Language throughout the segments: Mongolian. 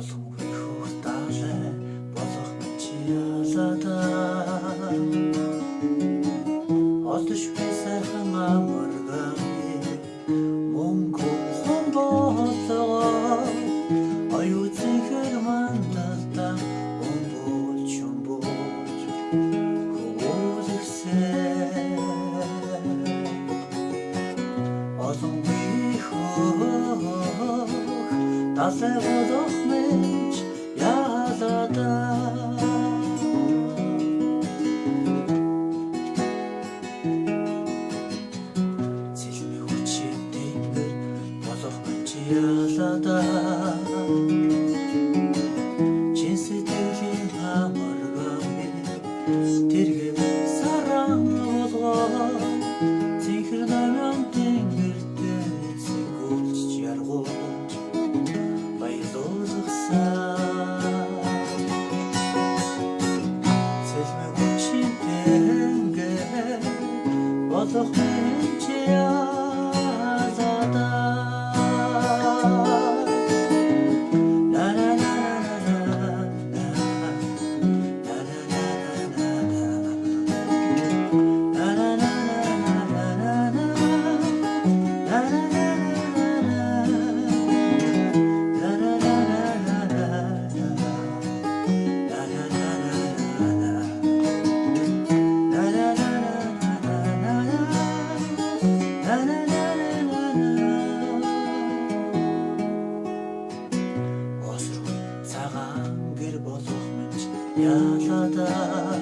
боломгүй хөх даалай болох мэт чи яладаа олдож би сайхан амарганы мөнгө болоо аюу зихэр мандалтай өмбөж хөөсгсөн боломгүй хөх даалай болох мэт яладаа яладаа чин сэтгэлийн хамаргами тэргээ саран болгоо зихэр намын тэнгэртэй зигүүлж яргуулж баялуулсан цэлмэг чин тэнгээ болох мэт яладаа яладаа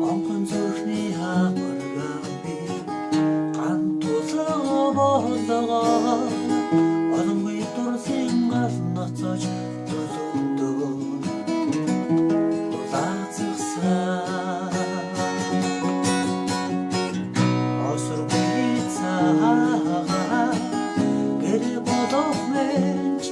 онгон зүрхний хамаргами ган тулгаа болоо олонгүй дурсын гал ноцож дулуундөө дулаацсан осоргүй цагаа гэр бодох мэт